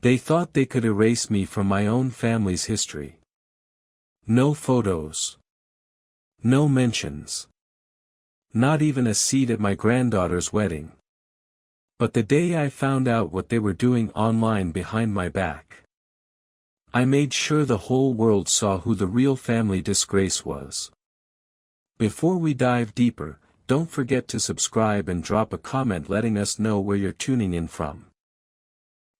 They thought they could erase me from my own family's history. No photos. No mentions. Not even a seat at my granddaughter's wedding. But the day I found out what they were doing online behind my back, I made sure the whole world saw who the real family disgrace was. Before we dive deeper, don't forget to subscribe and drop a comment letting us know where you're tuning in from.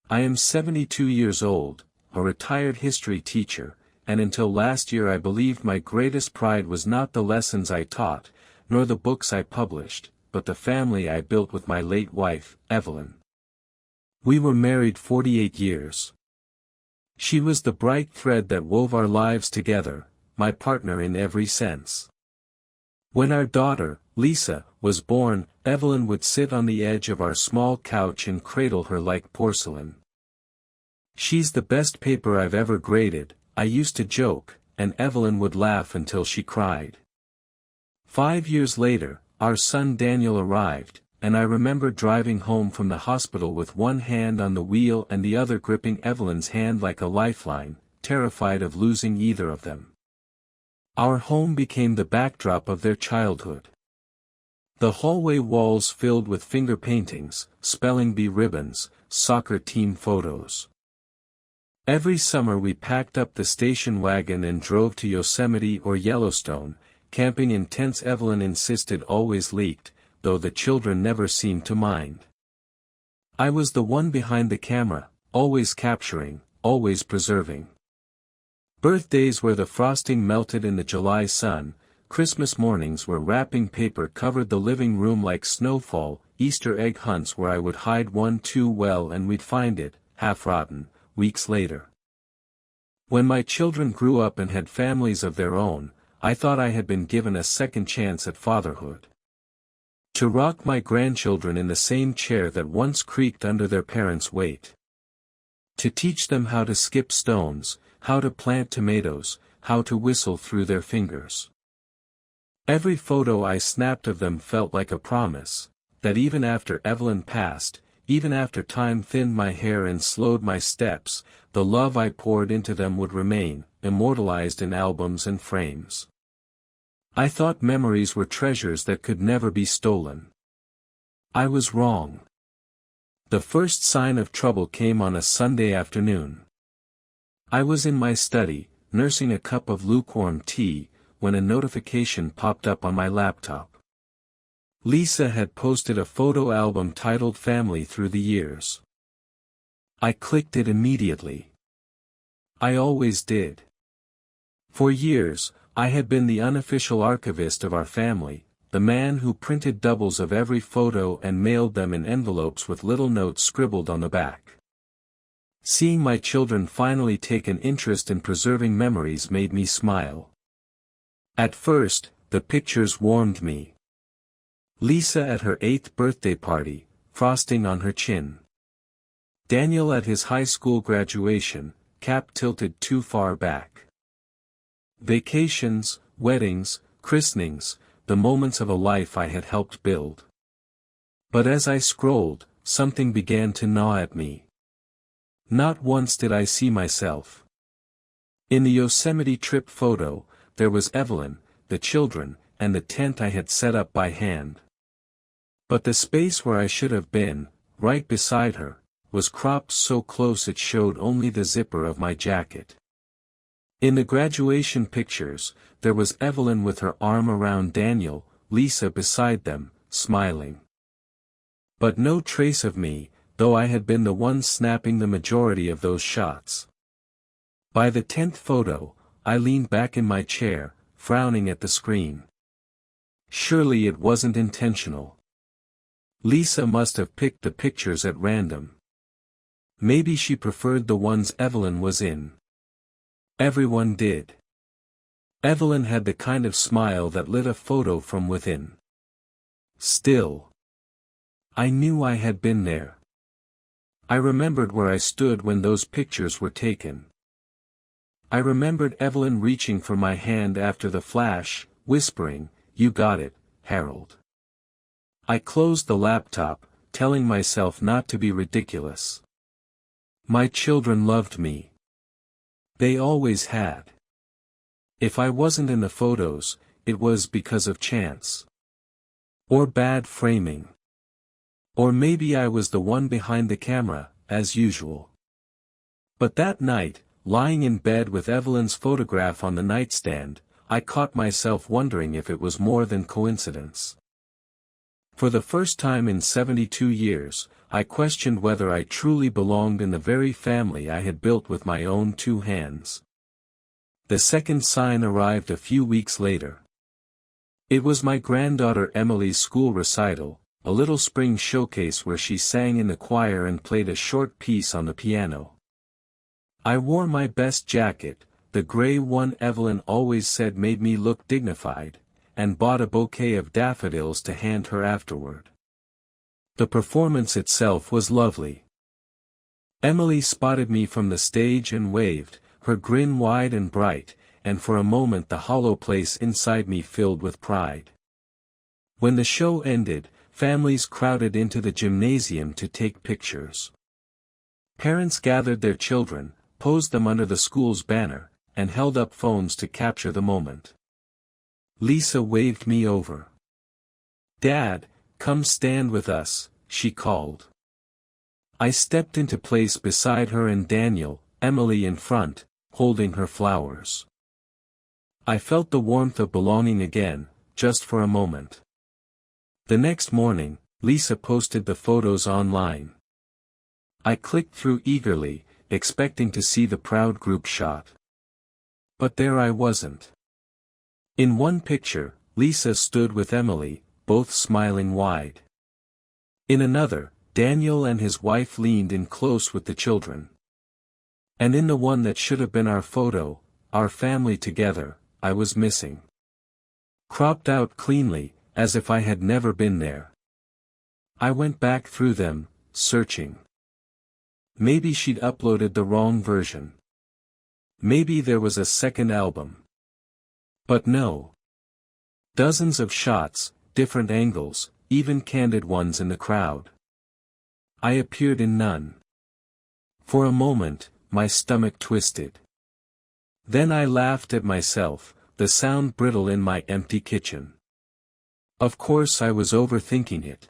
I am 72 years old, a retired history teacher, and until last year I believed my greatest pride was not the lessons I taught, nor the books I published, but the family I built with my late wife, Evelyn. We were married 48 years. She was the bright thread that wove our lives together, my partner in every sense. When our daughter, Lisa, was born, Evelyn would sit on the edge of our small couch and cradle her like porcelain. "She's the best paper I've ever graded," I used to joke, and Evelyn would laugh until she cried. 5 years later, our son Daniel arrived, and I remember driving home from the hospital with one hand on the wheel and the other gripping Evelyn's hand like a lifeline, terrified of losing either of them. Our home became the backdrop of their childhood. The hallway walls filled with finger paintings, spelling bee ribbons, soccer team photos. Every summer we packed up the station wagon and drove to Yosemite or Yellowstone, camping in tents Evelyn insisted always leaked, though the children never seemed to mind. I was the one behind the camera, always capturing, always preserving. Birthdays where the frosting melted in the July sun, Christmas mornings where wrapping paper covered the living room like snowfall, Easter egg hunts where I would hide one too well and we'd find it, half-rotten, weeks later. When my children grew up and had families of their own, I thought I had been given a second chance at fatherhood. To rock my grandchildren in the same chair that once creaked under their parents' weight. To teach them how to skip stones, how to plant tomatoes, how to whistle through their fingers. Every photo I snapped of them felt like a promise, that even after Evelyn passed, even after time thinned my hair and slowed my steps, the love I poured into them would remain, immortalized in albums and frames. I thought memories were treasures that could never be stolen. I was wrong. The first sign of trouble came on a Sunday afternoon. I was in my study, nursing a cup of lukewarm tea, when a notification popped up on my laptop. Lisa had posted a photo album titled Family Through the Years. I clicked it immediately. I always did. For years, I had been the unofficial archivist of our family, the man who printed doubles of every photo and mailed them in envelopes with little notes scribbled on the back. Seeing my children finally take an interest in preserving memories made me smile. At first, the pictures warmed me. Lisa at her 8th birthday party, frosting on her chin. Daniel at his high school graduation, cap tilted too far back. Vacations, weddings, christenings, the moments of a life I had helped build. But as I scrolled, something began to gnaw at me. Not once did I see myself. In the Yosemite trip photo, there was Evelyn, the children, and the tent I had set up by hand. But the space where I should have been, right beside her, was cropped so close it showed only the zipper of my jacket. In the graduation pictures, there was Evelyn with her arm around Daniel, Lisa beside them, smiling. But no trace of me, though I had been the one snapping the majority of those shots. By the 10th photo, I leaned back in my chair, frowning at the screen. Surely it wasn't intentional. Lisa must have picked the pictures at random. Maybe she preferred the ones Evelyn was in. Everyone did. Evelyn had the kind of smile that lit a photo from within. Still, I knew I had been there. I remembered where I stood when those pictures were taken. I remembered Evelyn reaching for my hand after the flash, whispering, "You got it, Harold." I closed the laptop, telling myself not to be ridiculous. My children loved me. They always had. If I wasn't in the photos, it was because of chance. Or bad framing. Or maybe I was the one behind the camera, as usual. But that night, lying in bed with Evelyn's photograph on the nightstand, I caught myself wondering if it was more than coincidence. For the first time in 72 years, I questioned whether I truly belonged in the very family I had built with my own two hands. The second sign arrived a few weeks later. It was my granddaughter Emily's school recital, a little spring showcase where she sang in the choir and played a short piece on the piano. I wore my best jacket, the gray one Evelyn always said made me look dignified, and bought a bouquet of daffodils to hand her afterward. The performance itself was lovely. Emily spotted me from the stage and waved, her grin wide and bright, and for a moment the hollow place inside me filled with pride. When the show ended, families crowded into the gymnasium to take pictures. Parents gathered their children, posed them under the school's banner, and held up phones to capture the moment. Lisa waved me over. "Dad, come stand with us," she called. I stepped into place beside her and Daniel, Emily in front, holding her flowers. I felt the warmth of belonging again, just for a moment. The next morning, Lisa posted the photos online. I clicked through eagerly, expecting to see the proud group shot. But there I wasn't. In one picture, Lisa stood with Emily, both smiling wide. In another, Daniel and his wife leaned in close with the children. And in the one that should have been our photo, our family together, I was missing. Cropped out cleanly, as if I had never been there. I went back through them, searching. Maybe she'd uploaded the wrong version. Maybe there was a second album. But no. Dozens of shots, different angles, even candid ones in the crowd. I appeared in none. For a moment, my stomach twisted. Then I laughed at myself, the sound brittle in my empty kitchen. Of course I was overthinking it.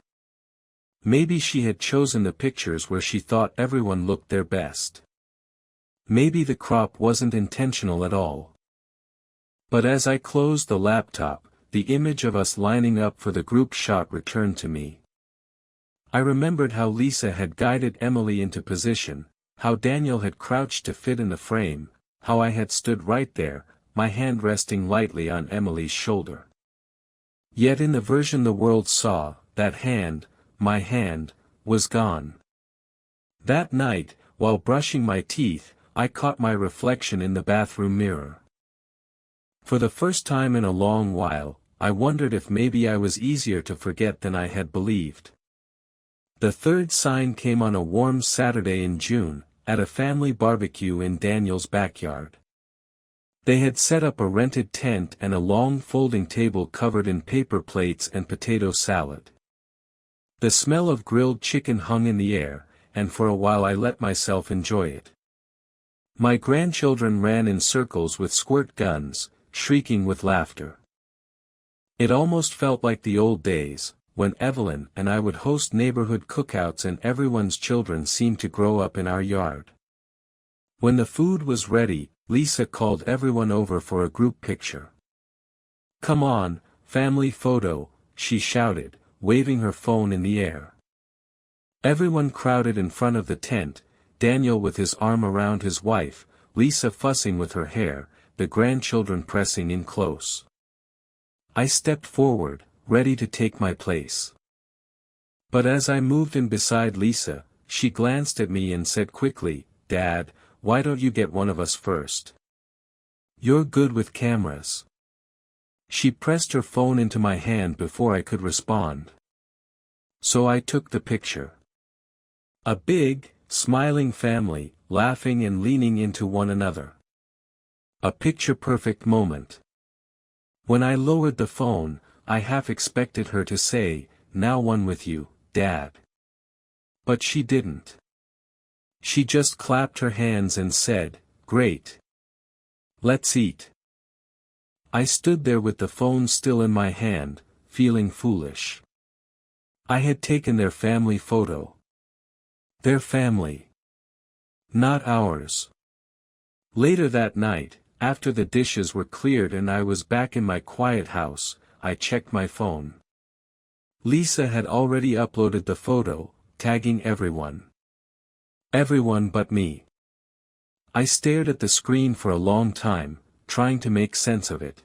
Maybe she had chosen the pictures where she thought everyone looked their best. Maybe the crop wasn't intentional at all. But as I closed the laptop, the image of us lining up for the group shot returned to me. I remembered how Lisa had guided Emily into position, how Daniel had crouched to fit in the frame, how I had stood right there, my hand resting lightly on Emily's shoulder. Yet in the version the world saw, that hand, my hand, was gone. That night, while brushing my teeth, I caught my reflection in the bathroom mirror. For the first time in a long while, I wondered if maybe I was easier to forget than I had believed. The third sign came on a warm Saturday in June, at a family barbecue in Daniel's backyard. They had set up a rented tent and a long folding table covered in paper plates and potato salad. The smell of grilled chicken hung in the air, and for a while I let myself enjoy it. My grandchildren ran in circles with squirt guns, shrieking with laughter. It almost felt like the old days, when Evelyn and I would host neighborhood cookouts and everyone's children seemed to grow up in our yard. When the food was ready, Lisa called everyone over for a group picture. "Come on, family photo," she shouted, waving her phone in the air. Everyone crowded in front of the tent, Daniel with his arm around his wife, Lisa fussing with her hair, the grandchildren pressing in close. I stepped forward, ready to take my place. But as I moved in beside Lisa, she glanced at me and said quickly, "Dad, why don't you get one of us first? You're good with cameras." She pressed her phone into my hand before I could respond. So I took the picture. A big, smiling family, laughing and leaning into one another. A picture-perfect moment. When I lowered the phone, I half expected her to say, "Now one with you, Dad." But she didn't. She just clapped her hands and said, "Great. Let's eat." I stood there with the phone still in my hand, feeling foolish. I had taken their family photo. Their family. Not ours. Later that night, after the dishes were cleared and I was back in my quiet house, I checked my phone. Lisa had already uploaded the photo, tagging everyone. Everyone but me. I stared at the screen for a long time, trying to make sense of it.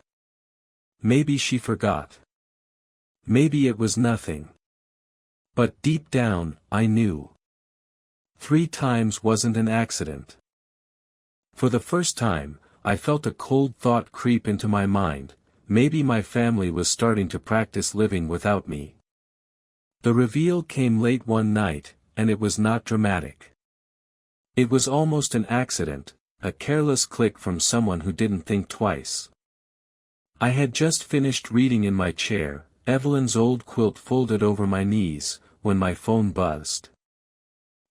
Maybe she forgot. Maybe it was nothing. But deep down, I knew. 3 times wasn't an accident. For the first time, I felt a cold thought creep into my mind: maybe my family was starting to practice living without me. The reveal came late one night, and it was not dramatic. It was almost an accident, a careless click from someone who didn't think twice. I had just finished reading in my chair, Evelyn's old quilt folded over my knees, when my phone buzzed.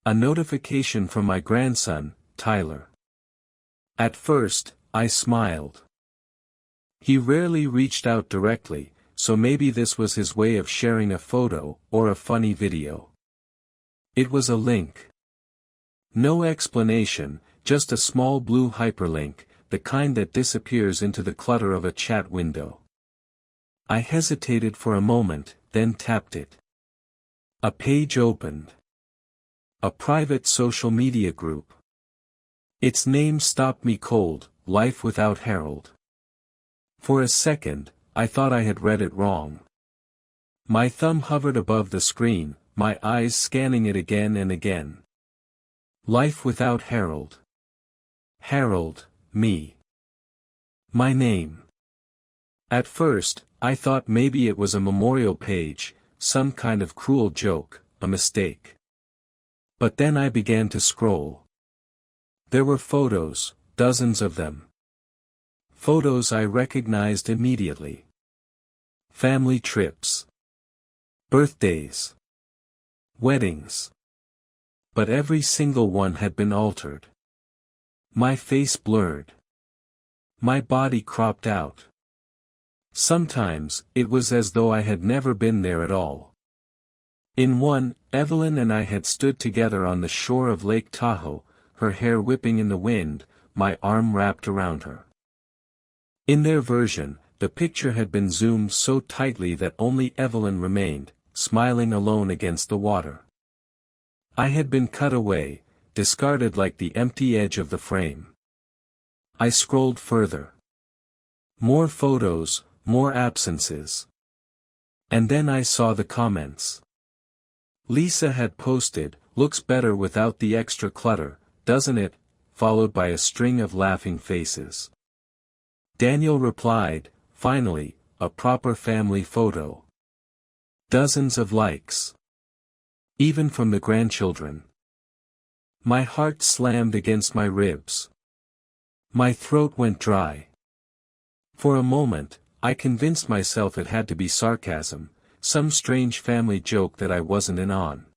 A notification from my grandson, Tyler. At first, I smiled. He rarely reached out directly, so maybe this was his way of sharing a photo, or a funny video. It was a link. No explanation, just a small blue hyperlink, the kind that disappears into the clutter of a chat window. I hesitated for a moment, then tapped it. A page opened. A private social media group. Its name stopped me cold, Life Without Harold. For a second, I thought I had read it wrong. My thumb hovered above the screen, my eyes scanning it again and again. Life Without Harold. Harold, me. My name. At first, I thought maybe it was a memorial page, some kind of cruel joke, a mistake. But then I began to scroll. There were photos, dozens of them. Photos I recognized immediately. Family trips. Birthdays. Weddings. But every single one had been altered. My face blurred. My body cropped out. Sometimes, it was as though I had never been there at all. In one, Evelyn and I had stood together on the shore of Lake Tahoe, her hair whipping in the wind, my arm wrapped around her. In their version, the picture had been zoomed so tightly that only Evelyn remained, smiling alone against the water. I had been cut away, discarded like the empty edge of the frame. I scrolled further. More photos, more absences. And then I saw the comments. Lisa had posted, "Looks better without the extra clutter, doesn't it?" followed by a string of laughing faces. Daniel replied, "Finally, a proper family photo." Dozens of likes. Even from the grandchildren. My heart slammed against my ribs. My throat went dry. For a moment, I convinced myself it had to be sarcasm, some strange family joke that I wasn't in on.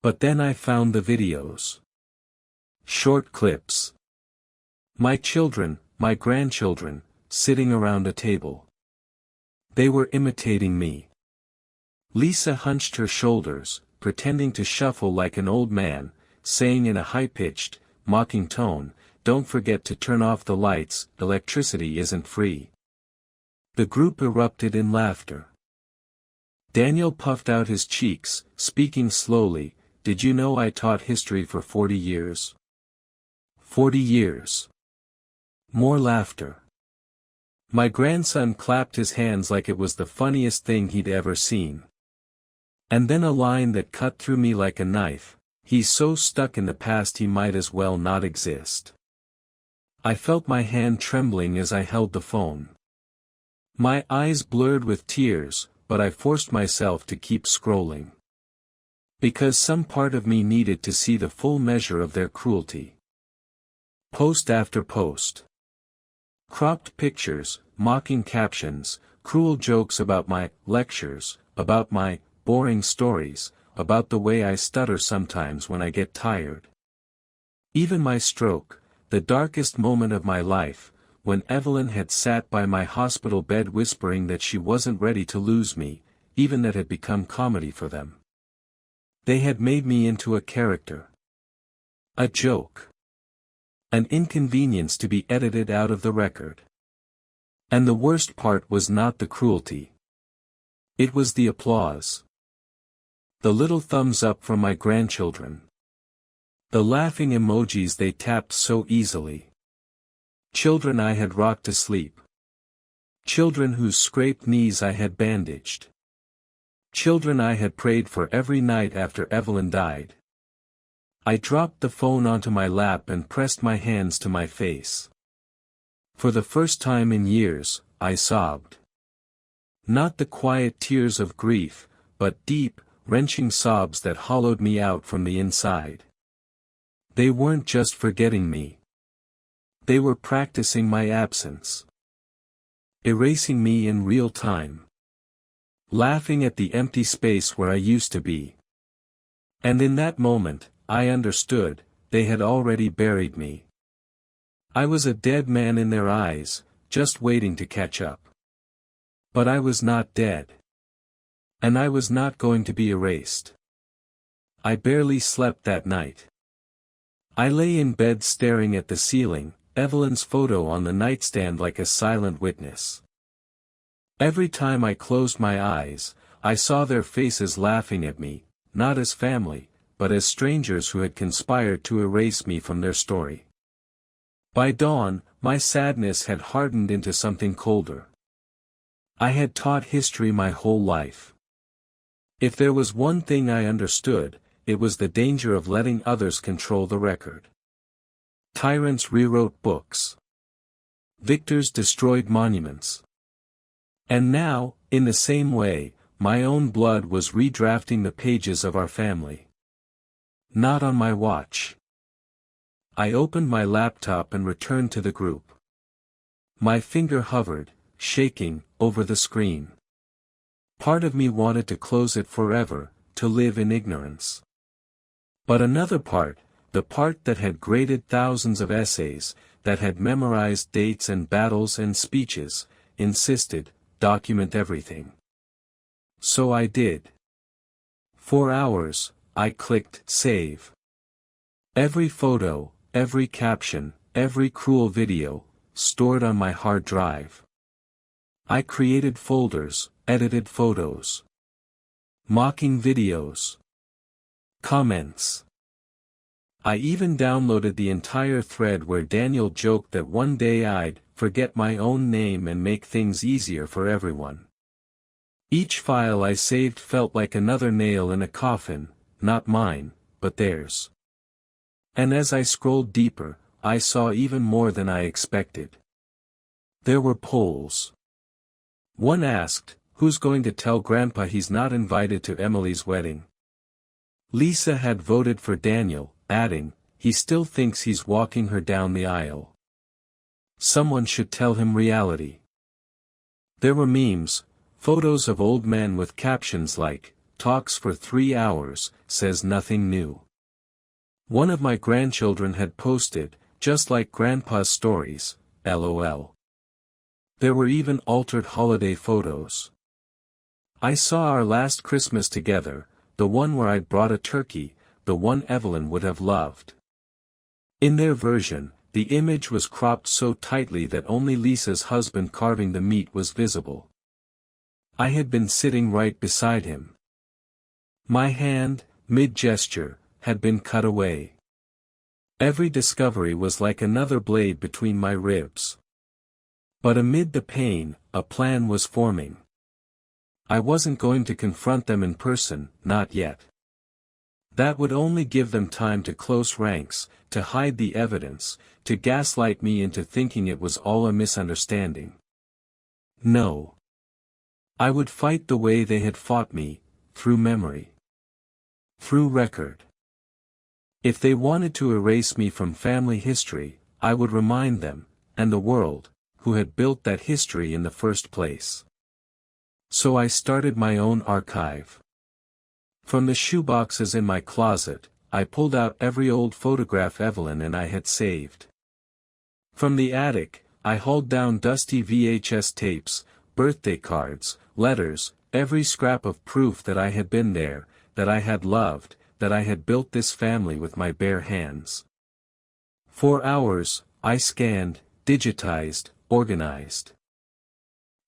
But then I found the videos. Short clips. My children, my grandchildren, sitting around a table. They were imitating me. Lisa hunched her shoulders, pretending to shuffle like an old man, saying in a high-pitched, mocking tone, "Don't forget to turn off the lights, electricity isn't free." The group erupted in laughter. Daniel puffed out his cheeks, speaking slowly, "Did you know I taught history for 40 years? 40 years. More laughter. My grandson clapped his hands like it was the funniest thing he'd ever seen. And then a line that cut through me like a knife, "He's so stuck in the past he might as well not exist." I felt my hand trembling as I held the phone. My eyes blurred with tears, but I forced myself to keep scrolling. Because some part of me needed to see the full measure of their cruelty. Post after post. Cropped pictures, mocking captions, cruel jokes about my lectures, about my boring stories, about the way I stutter sometimes when I get tired. Even my stroke, the darkest moment of my life, when Evelyn had sat by my hospital bed whispering that she wasn't ready to lose me, even that had become comedy for them. They had made me into a character. A joke. An inconvenience to be edited out of the record. And the worst part was not the cruelty. It was the applause. The little thumbs up from my grandchildren. The laughing emojis they tapped so easily. Children I had rocked to sleep. Children whose scraped knees I had bandaged. Children I had prayed for every night after Evelyn died. I dropped the phone onto my lap and pressed my hands to my face. For the first time in years, I sobbed. Not the quiet tears of grief, but deep, wrenching sobs that hollowed me out from the inside. They weren't just forgetting me. They were practicing my absence. Erasing me in real time. Laughing at the empty space where I used to be. And in that moment, I understood, they had already buried me. I was a dead man in their eyes, just waiting to catch up. But I was not dead. And I was not going to be erased. I barely slept that night. I lay in bed staring at the ceiling, Evelyn's photo on the nightstand like a silent witness. Every time I closed my eyes, I saw their faces laughing at me, not as family, but as strangers who had conspired to erase me from their story. By dawn, my sadness had hardened into something colder. I had taught history my whole life. If there was one thing I understood, it was the danger of letting others control the record. Tyrants rewrote books. Victors destroyed monuments. And now, in the same way, my own blood was redrafting the pages of our family. Not on my watch. I opened my laptop and returned to the group. My finger hovered, shaking, over the screen. Part of me wanted to close it forever, to live in ignorance. But another part, the part that had graded thousands of essays, that had memorized dates and battles and speeches, insisted, document everything. So I did. For hours, I clicked save. Every photo, every caption, every cruel video, stored on my hard drive. I created folders, edited photos. Mocking videos. Comments. I even downloaded the entire thread where Daniel joked that one day I'd forget my own name and make things easier for everyone. Each file I saved felt like another nail in a coffin, not mine, but theirs. And as I scrolled deeper, I saw even more than I expected. There were polls. One asked, "Who's going to tell Grandpa he's not invited to Emily's wedding?" Lisa had voted for Daniel, adding, "He still thinks he's walking her down the aisle. Someone should tell him reality." There were memes, photos of old men with captions like, "Talks for 3 hours, says nothing new." One of my grandchildren had posted, "Just like Grandpa's stories, LOL." There were even altered holiday photos. I saw our last Christmas together, the one where I'd brought a turkey, the one Evelyn would have loved. In their version, the image was cropped so tightly that only Lisa's husband carving the meat was visible. I had been sitting right beside him. My hand, mid-gesture, had been cut away. Every discovery was like another blade between my ribs. But amid the pain, a plan was forming. I wasn't going to confront them in person, not yet. That would only give them time to close ranks, to hide the evidence, to gaslight me into thinking it was all a misunderstanding. No. I would fight the way they had fought me, through memory. Through record. If they wanted to erase me from family history, I would remind them, and the world, who had built that history in the first place. So I started my own archive. From the shoeboxes in my closet, I pulled out every old photograph Evelyn and I had saved. From the attic, I hauled down dusty VHS tapes, birthday cards, letters, every scrap of proof that I had been there, that I had loved, that I had built this family with my bare hands. For hours, I scanned, digitized, organized.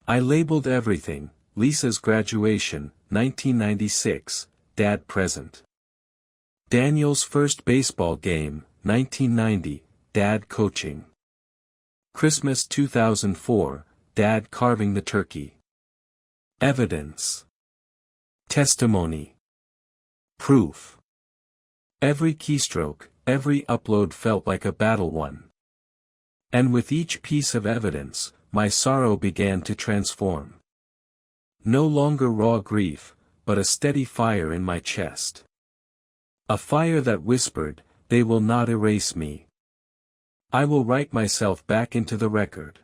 I labeled everything: Lisa's graduation, 1996, Dad present. Daniel's first baseball game, 1990, Dad coaching. Christmas 2004, Dad carving the turkey. Evidence. Testimony. Proof. Every keystroke, every upload felt like a battle won. And with each piece of evidence, my sorrow began to transform. No longer raw grief, but a steady fire in my chest. A fire that whispered, "They will not erase me. I will write myself back into the record.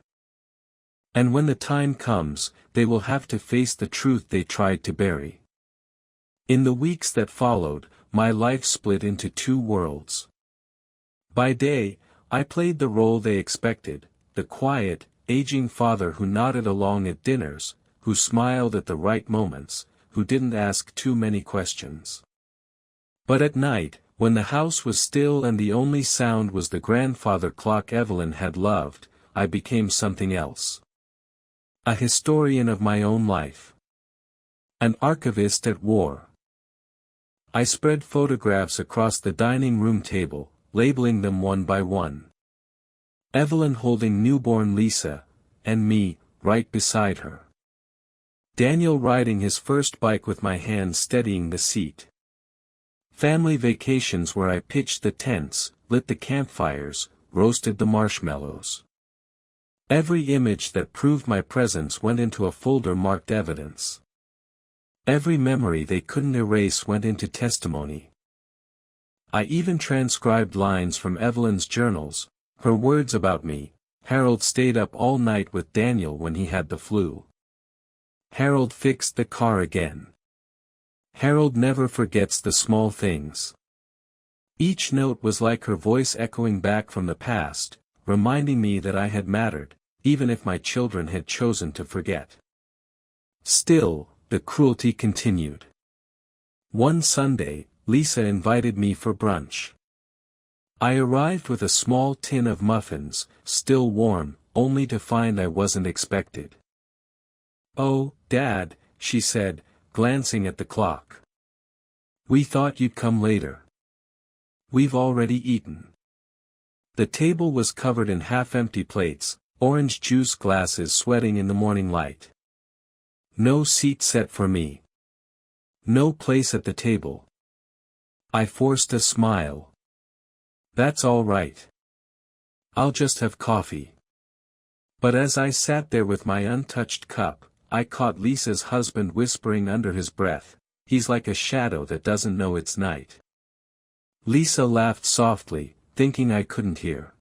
And when the time comes, they will have to face the truth they tried to bury." In the weeks that followed, my life split into two worlds. By day, I played the role they expected, the quiet, aging father who nodded along at dinners, who smiled at the right moments, who didn't ask too many questions. But at night, when the house was still and the only sound was the grandfather clock Evelyn had loved, I became something else. A historian of my own life. An archivist at war. I spread photographs across the dining room table, labeling them one by one. Evelyn holding newborn Lisa, and me, right beside her. Daniel riding his first bike with my hand steadying the seat. Family vacations where I pitched the tents, lit the campfires, roasted the marshmallows. Every image that proved my presence went into a folder marked evidence. Every memory they couldn't erase went into testimony. I even transcribed lines from Evelyn's journals, her words about me. Harold stayed up all night with Daniel when he had the flu. Harold fixed the car again. Harold never forgets the small things. Each note was like her voice echoing back from the past, reminding me that I had mattered, even if my children had chosen to forget. Still, the cruelty continued. One Sunday, Lisa invited me for brunch. I arrived with a small tin of muffins, still warm, only to find I wasn't expected. "Oh, Dad," she said, glancing at the clock. "We thought you'd come later. We've already eaten." The table was covered in half-empty plates, orange juice glasses sweating in the morning light. No seat set for me. No place at the table. I forced a smile. "That's all right. I'll just have coffee." But as I sat there with my untouched cup, I caught Lisa's husband whispering under his breath, "He's like a shadow that doesn't know it's night." Lisa laughed softly, thinking I couldn't hear.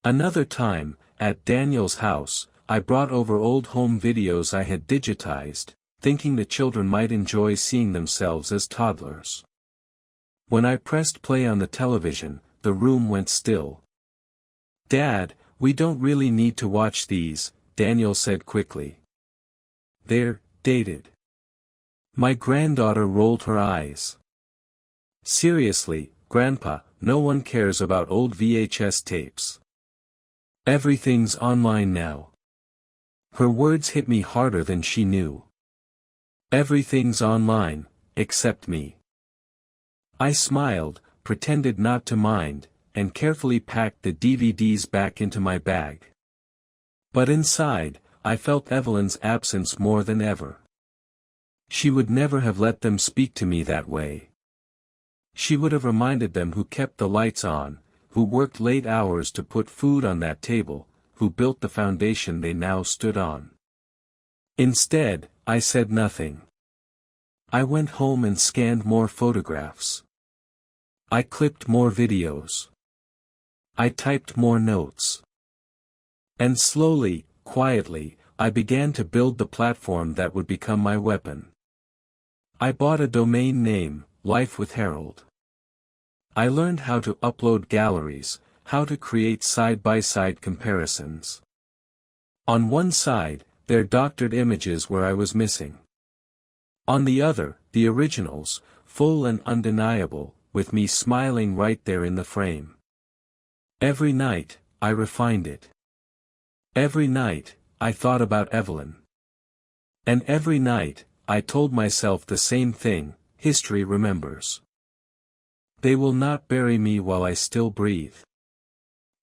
Another time, at Daniel's house, I brought over old home videos I had digitized, thinking the children might enjoy seeing themselves as toddlers. When I pressed play on the television, the room went still. "Dad, we don't really need to watch these," Daniel said quickly. "They're dated." My granddaughter rolled her eyes. "Seriously, Grandpa, no one cares about old VHS tapes. Everything's online now." Her words hit me harder than she knew. Everything's online, except me. I smiled, pretended not to mind, and carefully packed the DVDs back into my bag. But inside, I felt Evelyn's absence more than ever. She would never have let them speak to me that way. She would have reminded them who kept the lights on, who worked late hours to put food on that table, who built the foundation they now stood on. Instead, I said nothing. I went home and scanned more photographs. I clipped more videos. I typed more notes. And slowly, quietly, I began to build the platform that would become my weapon. I bought a domain name, Life with Harold. I learned how to upload galleries, how to create side-by-side comparisons. On one side, there doctored images where I was missing. On the other, the originals, full and undeniable, with me smiling right there in the frame. Every night, I refined it. Every night, I thought about Evelyn. And every night, I told myself the same thing: history remembers. They will not bury me while I still breathe.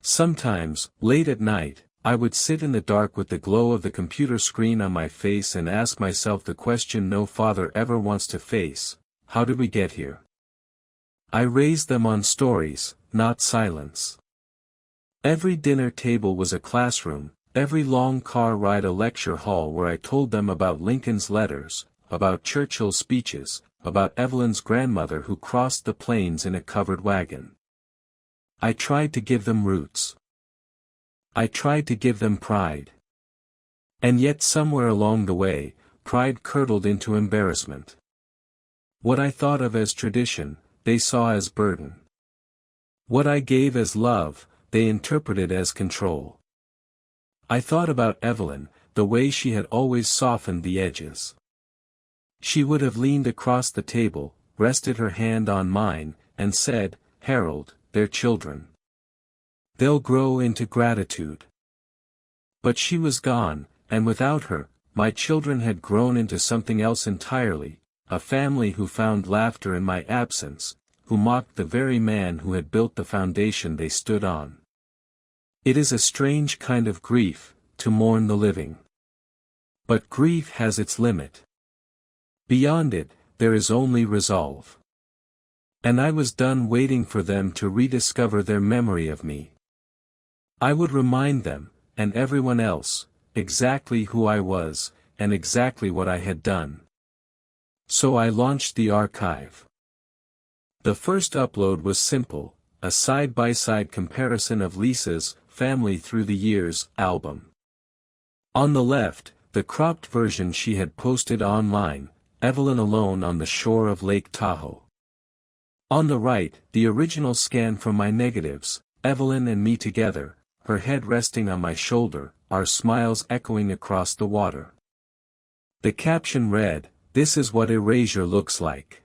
Sometimes, late at night, I would sit in the dark with the glow of the computer screen on my face and ask myself the question no father ever wants to face: how did we get here? I raised them on stories, not silence. Every dinner table was a classroom, every long car ride a lecture hall where I told them about Lincoln's letters, about Churchill's speeches, about Evelyn's grandmother who crossed the plains in a covered wagon. I tried to give them roots. I tried to give them pride. And yet somewhere along the way, pride curdled into embarrassment. What I thought of as tradition, they saw as burden. What I gave as love, they interpreted as control. I thought about Evelyn, the way she had always softened the edges. She would have leaned across the table, rested her hand on mine, and said, "Harold, they're children. They'll grow into gratitude." But she was gone, and without her, my children had grown into something else entirely, a family who found laughter in my absence, who mocked the very man who had built the foundation they stood on. It is a strange kind of grief, to mourn the living. But grief has its limit. Beyond it, there is only resolve. And I was done waiting for them to rediscover their memory of me. I would remind them, and everyone else, exactly who I was, and exactly what I had done. So I launched the archive. The first upload was simple, a side-by-side comparison of Lisa's Family Through the Years album. On the left, the cropped version she had posted online, Evelyn alone on the shore of Lake Tahoe. On the right, the original scan from my negatives, Evelyn and me together, her head resting on my shoulder, our smiles echoing across the water. The caption read, "This is what erasure looks like.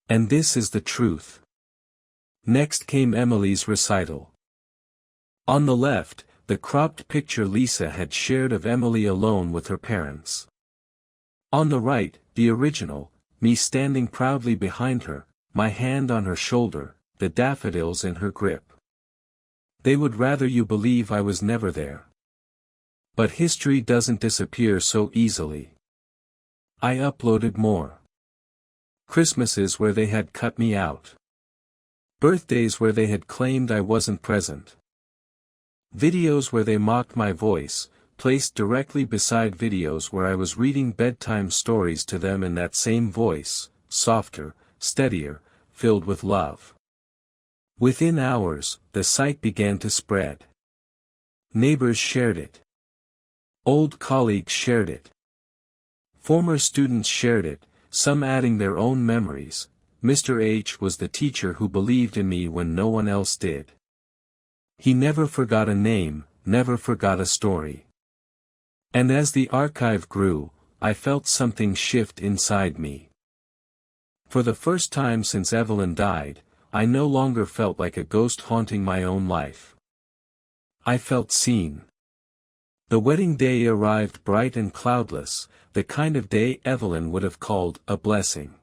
And this is the truth." Next came Emily's recital. On the left, the cropped picture Lisa had shared of Emily alone with her parents. On the right, the original, me standing proudly behind her, my hand on her shoulder, the daffodils in her grip. They would rather you believe I was never there. But history doesn't disappear so easily. I uploaded more. Christmases where they had cut me out. Birthdays where they had claimed I wasn't present. Videos where they mocked my voice, placed directly beside videos where I was reading bedtime stories to them in that same voice, softer, steadier, filled with love. Within hours, the site began to spread. Neighbors shared it. Old colleagues shared it. Former students shared it, some adding their own memories. Mr. H was the teacher who believed in me when no one else did. He never forgot a name, never forgot a story. And as the archive grew, I felt something shift inside me. For the first time since Evelyn died, I no longer felt like a ghost haunting my own life. I felt seen. The wedding day arrived bright and cloudless, the kind of day Evelyn would have called a blessing.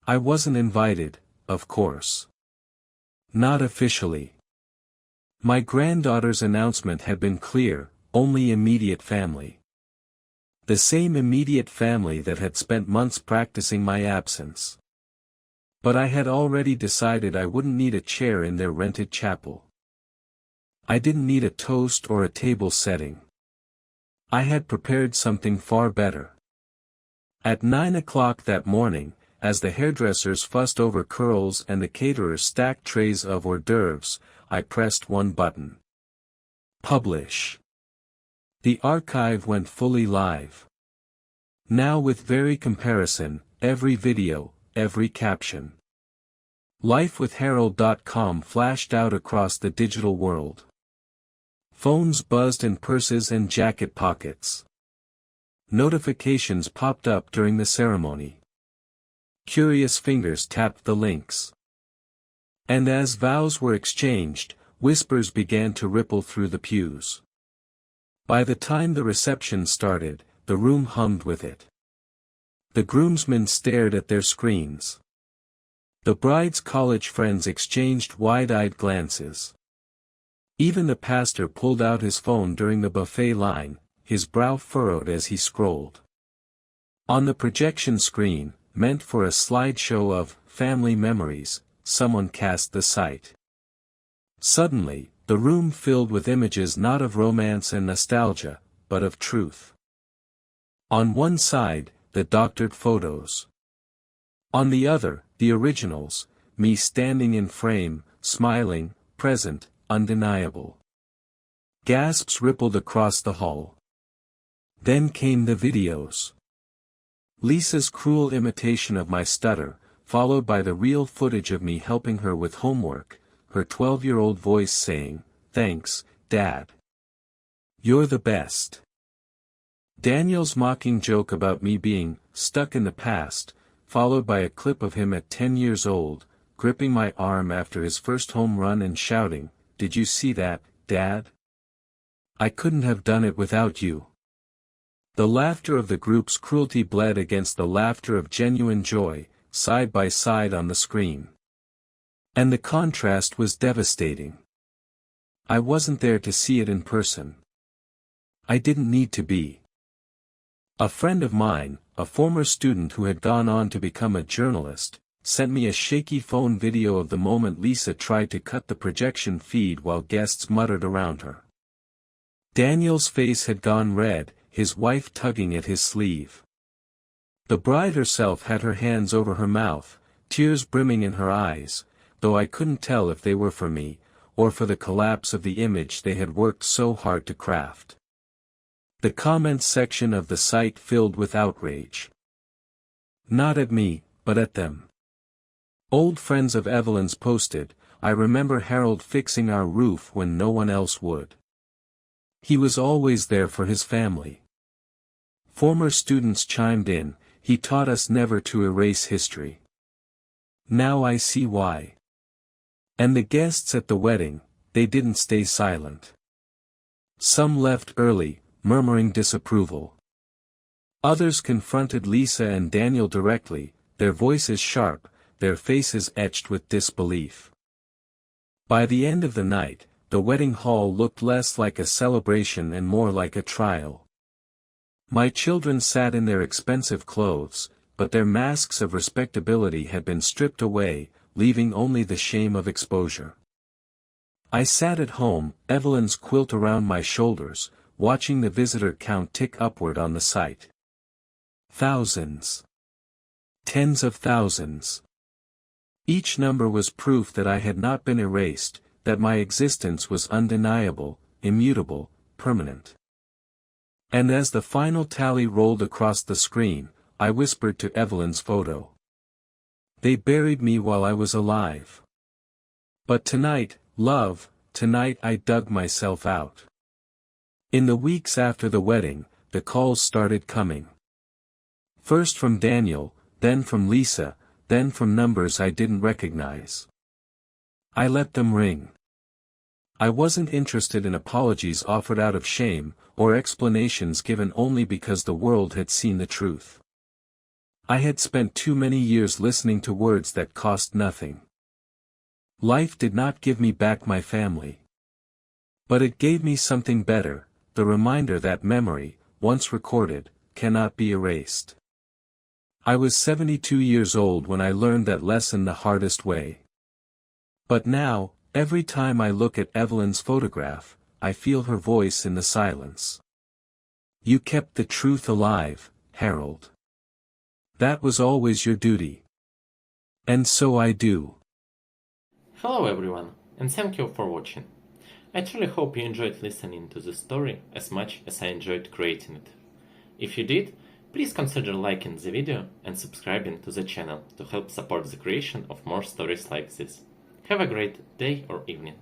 I wasn't invited, of course. Not officially. My granddaughter's announcement had been clear: only immediate family. The same immediate family that had spent months practicing my absence. But I had already decided I wouldn't need a chair in their rented chapel. I didn't need a toast or a table setting. I had prepared something far better. At 9 o'clock that morning, as the hairdressers fussed over curls and the caterers stacked trays of hors d'oeuvres, I pressed one button. Publish. The archive went fully live. Now with very comparison, every video, every caption. Lifewithharold.com flashed out across the digital world. Phones buzzed in purses and jacket pockets. Notifications popped up during the ceremony. Curious fingers tapped the links. And as vows were exchanged, whispers began to ripple through the pews. By the time the reception started, the room hummed with it. The groomsmen stared at their screens. The bride's college friends exchanged wide-eyed glances. Even the pastor pulled out his phone during the buffet line, his brow furrowed as he scrolled. On the projection screen, meant for a slideshow of family memories, someone cast the sight. Suddenly, the room filled with images not of romance and nostalgia, but of truth. On one side, the doctored photos. On the other, the originals, me standing in frame, smiling, present, undeniable. Gasps rippled across the hall. Then came the videos. Lisa's cruel imitation of my stutter, followed by the real footage of me helping her with homework, her 12-year-old voice saying, "Thanks, Dad. You're the best." Daniel's mocking joke about me being stuck in the past, followed by a clip of him at 10 years old, gripping my arm after his first home run and shouting, "Did you see that, Dad? I couldn't have done it without you." The laughter of the group's cruelty bled against the laughter of genuine joy, side by side on the screen. And the contrast was devastating. I wasn't there to see it in person. I didn't need to be. A friend of mine, a former student who had gone on to become a journalist, sent me a shaky phone video of the moment Lisa tried to cut the projection feed while guests muttered around her. Daniel's face had gone red, his wife tugging at his sleeve. The bride herself had her hands over her mouth, tears brimming in her eyes, though I couldn't tell if they were for me, or for the collapse of the image they had worked so hard to craft. The comments section of the site filled with outrage. Not at me, but at them. Old friends of Evelyn's posted, "I remember Harold fixing our roof when no one else would. He was always there for his family." Former students chimed in, "He taught us never to erase history. Now I see why." And the guests at the wedding, they didn't stay silent. Some left early, murmuring disapproval. Others confronted Lisa and Daniel directly, their voices sharp, their faces etched with disbelief. By the end of the night, the wedding hall looked less like a celebration and more like a trial. My children sat in their expensive clothes, but their masks of respectability had been stripped away, leaving only the shame of exposure. I sat at home, Evelyn's quilt around my shoulders, watching the visitor count tick upward on the site. Thousands. Tens of thousands. Each number was proof that I had not been erased, that my existence was undeniable, immutable, permanent. And as the final tally rolled across the screen, I whispered to Evelyn's photo. "They buried me while I was alive. But tonight, love, tonight I dug myself out." In the weeks after the wedding, the calls started coming. First from Daniel, then from Lisa, then from numbers I didn't recognize. I let them ring. I wasn't interested in apologies offered out of shame, or explanations given only because the world had seen the truth. I had spent too many years listening to words that cost nothing. Life did not give me back my family. But it gave me something better, the reminder that memory, once recorded, cannot be erased. I was 72 years old when I learned that lesson the hardest way. But now, every time I look at Evelyn's photograph, I feel her voice in the silence. "You kept the truth alive, Harold. That was always your duty. And so I do." Hello everyone, and thank you for watching. I truly hope you enjoyed listening to this story as much as I enjoyed creating it. If you did, Please consider liking the video and subscribing to the channel to help support the creation of more stories like this. Have a great day or evening.